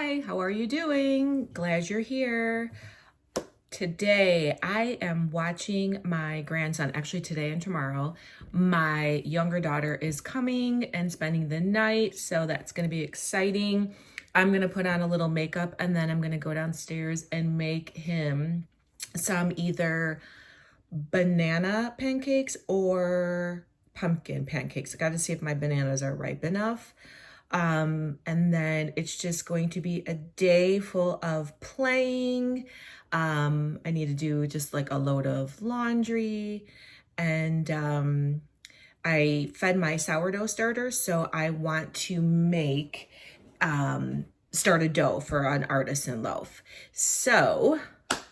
Hi, how are you doing? Glad you're here. Today, I am watching my grandson, actually today and tomorrow. My younger daughter is coming and spending the night, so that's gonna be exciting. I'm gonna put on a little makeup and then I'm gonna go downstairs and make him some either banana pancakes or pumpkin pancakes. I gotta see if my bananas are ripe enough. And then it's just going to be a day full of playing. I need to do just like a load of laundry and I fed my sourdough starter, so I want to make start a dough for an artisan loaf. So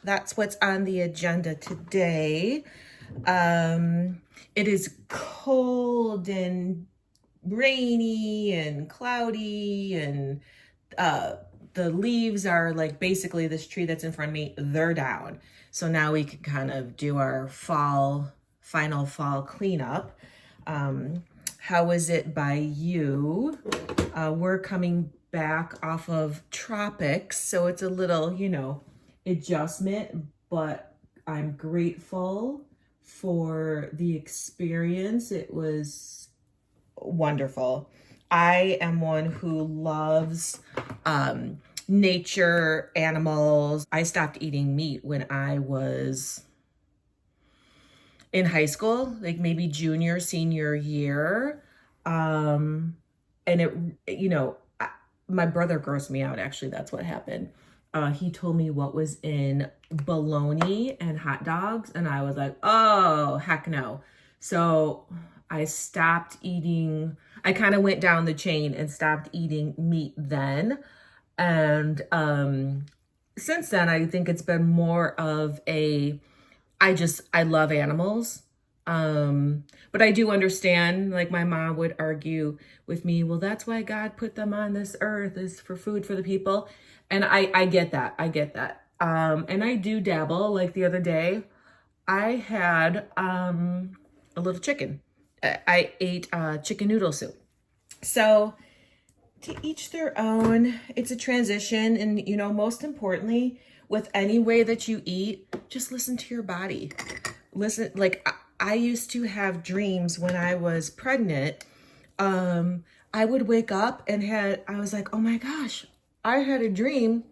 that's what's on the agenda today. It is cold and rainy and cloudy, and the leaves are like basically this tree that's in front of me, they're down. So now we can kind of do our final fall cleanup. How is it by you? We're coming back off of tropics, so it's a little, adjustment, but I'm grateful for the experience. It was wonderful. I am one who loves nature, animals. I stopped eating meat when I was in high school, like maybe junior, senior year. And my brother grossed me out. Actually, that's what happened. He told me what was in bologna and hot dogs, and I was like, oh, heck no. So I stopped eating. I kind of went down the chain and stopped eating meat then. And since then, I think it's been more of I love animals. But I do understand, like my mom would argue with me, well, that's why God put them on this earth, is for food for the people. And I get that. I get that. And I do dabble. Like the other day, I had a little chicken. I ate chicken noodle soup. So to each their own. It's a transition. And, most importantly, with any way that you eat, just listen to your body. Listen, like I used to have dreams when I was pregnant. I would wake up and I was like, oh my gosh, I had a dream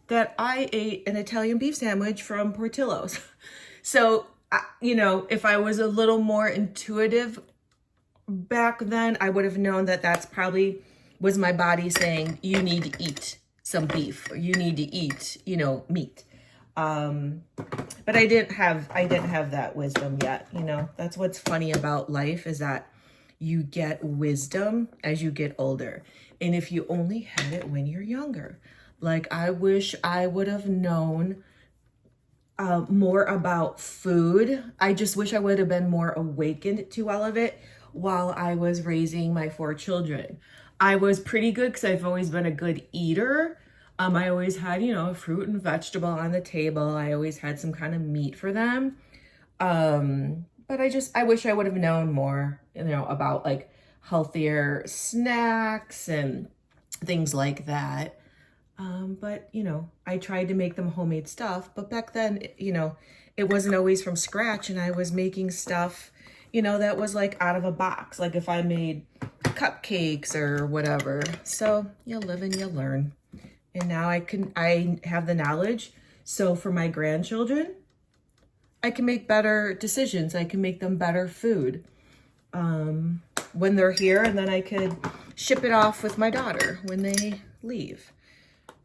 that I ate an Italian beef sandwich from Portillo's. So, if I was a little more intuitive back then, I would have known that that's probably was my body saying, you need to eat some beef, or you need to eat, meat. But I didn't have that wisdom yet. That's what's funny about life, is that you get wisdom as you get older. And if you only had it when you're younger, like I wish I would have known more about food. I just wish I would have been more awakened to all of it while I was raising my 4 children. I was pretty good because I've always been a good eater. I always had, fruit and vegetable on the table. I always had some kind of meat for them. But I wish I would have known more, about like healthier snacks and things like that. But, I tried to make them homemade stuff, but back then, it wasn't always from scratch, and I was making stuff, that was like out of a box. Like if I made cupcakes or whatever. So you live and you learn. And now I have the knowledge. So for my grandchildren, I can make better decisions. I can make them better food when they're here, and then I could ship it off with my daughter when they leave.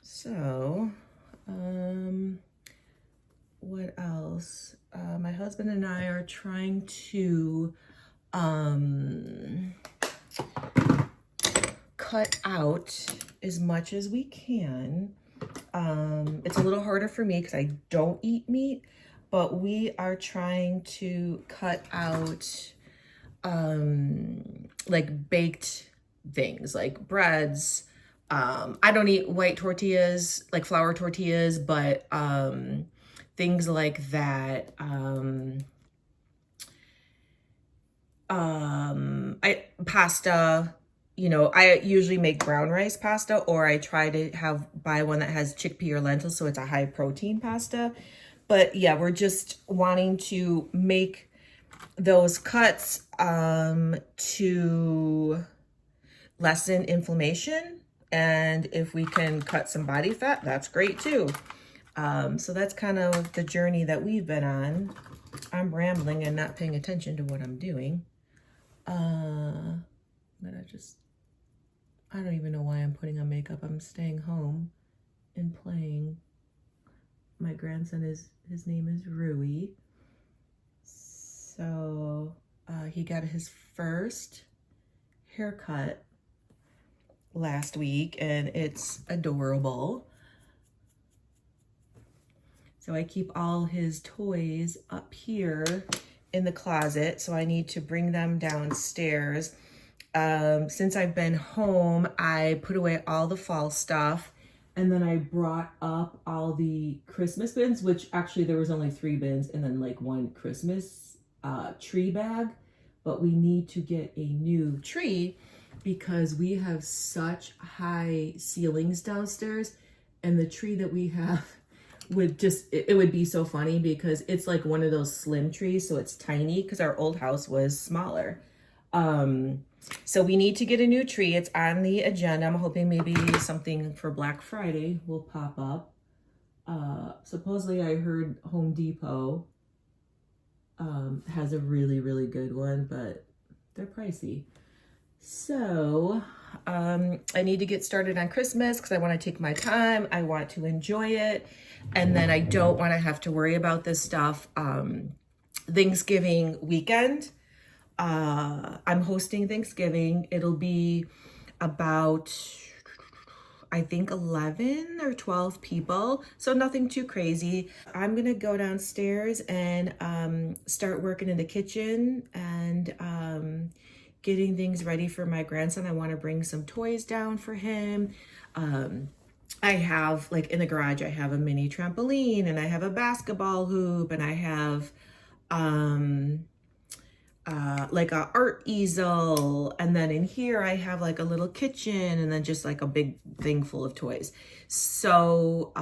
So, what else? My husband and I are trying to cut out as much as we can. It's a little harder for me because I don't eat meat, but we are trying to cut out like baked things like breads. I don't eat white tortillas, like flour tortillas, but things like that. Pasta, you know, I usually make brown rice pasta, or I try to buy one that has chickpea or lentils, so it's a high protein pasta. But yeah, we're just wanting to make those cuts to lessen inflammation. And if we can cut some body fat, that's great too. So that's kind of the journey that we've been on. I'm rambling and not paying attention to what I'm doing. But I don't even know why I'm putting on makeup. I'm staying home and playing. My grandson his name is Rui. So he got his first haircut last week and it's adorable. So I keep all his toys up here in the closet, so I need to bring them downstairs. Since I've been home, I put away all the fall stuff, and then I brought up all the Christmas bins, which actually there was only 3 bins and then like 1 Christmas tree bag. But we need to get a new tree because we have such high ceilings downstairs, and the tree that we have would it would be so funny because it's like one of those slim trees, so it's tiny because our old house was smaller. So we need to get a new tree. It's on the agenda. I'm hoping maybe something for Black Friday will pop up. Supposedly I heard Home Depot has a really, really good one, but they're pricey. So I need to get started on Christmas because I want to take my time. I want to enjoy it. And then I don't want to have to worry about this stuff. Thanksgiving weekend, I'm hosting Thanksgiving. It'll be about, I think 11 or 12 people. So nothing too crazy. I'm going to go downstairs and start working in the kitchen and getting things ready for my grandson. I want to bring some toys down for him. I have, like in the garage, I have a mini trampoline and I have a basketball hoop and I have like a art easel, and then in here I have like a little kitchen and then just like a big thing full of toys. So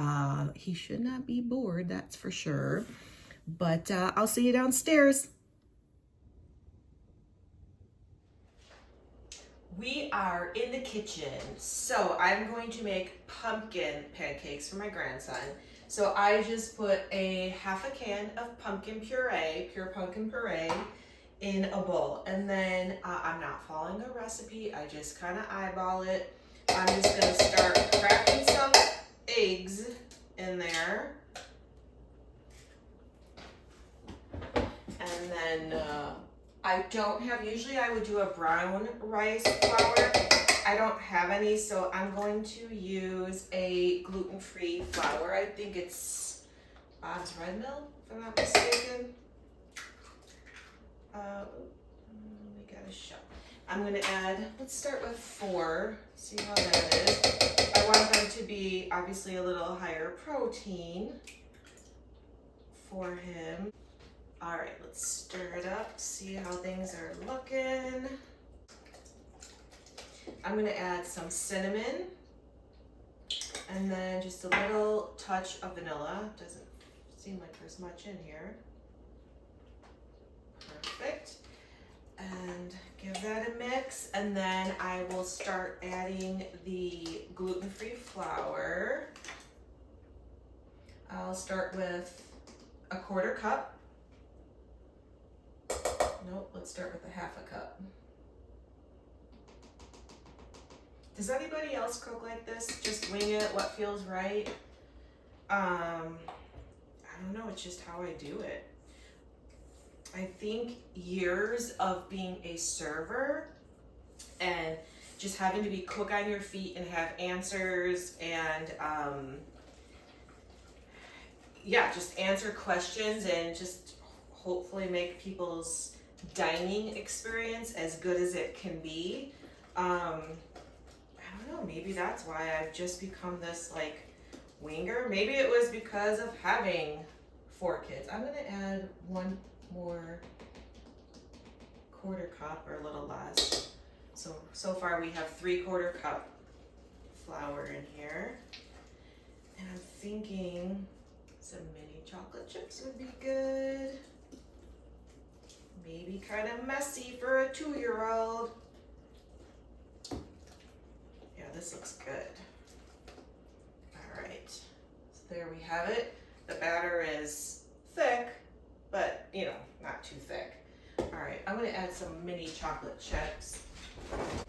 he should not be bored, that's for sure. But I'll see you downstairs. We are in the kitchen. So I'm going to make pumpkin pancakes for my grandson. So I just put a half a can of pumpkin puree, pure pumpkin puree, in a bowl. And then I'm not following a recipe. I just kind of eyeball it. I'm just going to start cracking some eggs in there. And then I don't have, usually I would do a brown rice flour. I don't have any, so I'm going to use a gluten-free flour. I think it's Bob's Red Mill, if I'm not mistaken. We got a shot. I'm going to add, let's start with 4, see how that is. I want them to be obviously a little higher protein for him. All right, let's stir it up, see how things are looking. I'm gonna add some cinnamon and then just a little touch of vanilla. Doesn't seem like there's much in here. Perfect. And give that a mix, and then I will start adding the gluten-free flour. I'll start with a 1/4 cup. Nope, let's start with a 1/2 cup. Does anybody else cook like this? Just wing it, what feels right? I don't know, it's just how I do it. I think years of being a server and just having to be quick on your feet and have answers and yeah, just answer questions and just hopefully make people's dining experience as good as it can be. I don't know, maybe that's why I've just become this like winger. Maybe it was because of having 4 kids. I'm gonna add 1 more 1/4 cup or a little less. So far we have 3/4 cup flour in here. And I'm thinking some mini chocolate chips would be good. Maybe kind of messy for a 2-year-old. Yeah, this looks good. All right, so there we have it. The batter is thick, but you know, not too thick. All right, I'm gonna add some mini chocolate chips.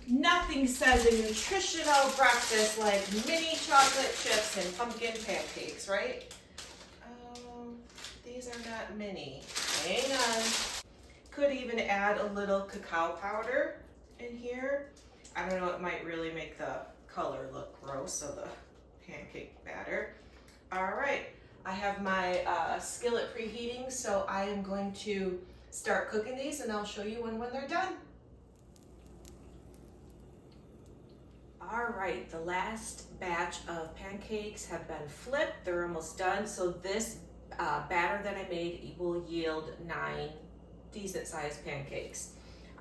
Nothing says a nutritional breakfast like mini chocolate chips and pumpkin pancakes, right? These are not mini. Hang on. Could even add a little cacao powder in here. I don't know, it might really make the color look gross of the pancake batter. All right, I have my skillet preheating, so I am going to start cooking these and I'll show you when they're done. All right, the last batch of pancakes have been flipped. They're almost done. So this batter that I made will yield 9 decent sized pancakes.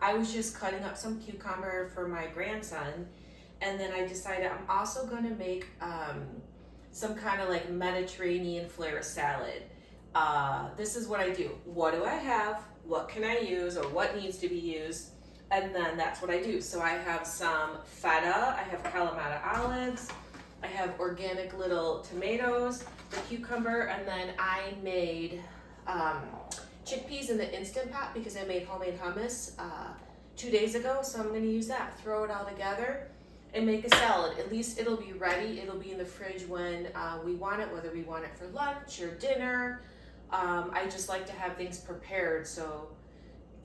I was just cutting up some cucumber for my grandson, and then I decided I'm also gonna make some kind of like Mediterranean flair salad. This is what I do. What do I have? What can I use, or what needs to be used? And then that's what I do. So I have some feta, I have Kalamata olives, I have organic little tomatoes, the cucumber, and then I made chickpeas in the Instant Pot because I made homemade hummus 2 days ago. So I'm gonna use that, throw it all together and make a salad. At least it'll be ready. It'll be in the fridge when we want it, whether we want it for lunch or dinner. I just like to have things prepared so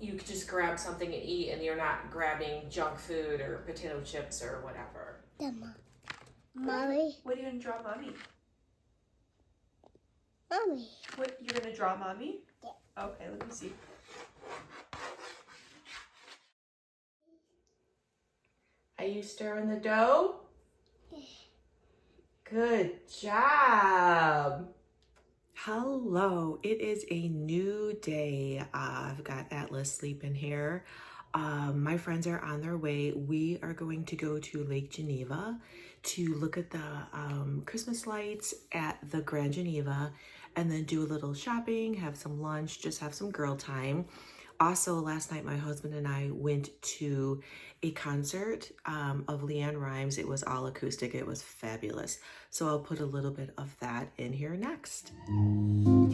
you could just grab something and eat and you're not grabbing junk food or potato chips or whatever. Mommy. What are you gonna draw, Mommy? Mommy. What, you're gonna draw Mommy? Yeah. Okay, let me see. Are you stirring the dough? Good job. Hello, it is a new day. I've got Atlas sleeping here. My friends are on their way. We are going to go to Lake Geneva to look at the Christmas lights at the Grand Geneva, and then do a little shopping, have some lunch, just have some girl time. Also, last night, my husband and I went to a concert of LeAnn Rimes. It was all acoustic. It was fabulous. So I'll put a little bit of that in here next. Blue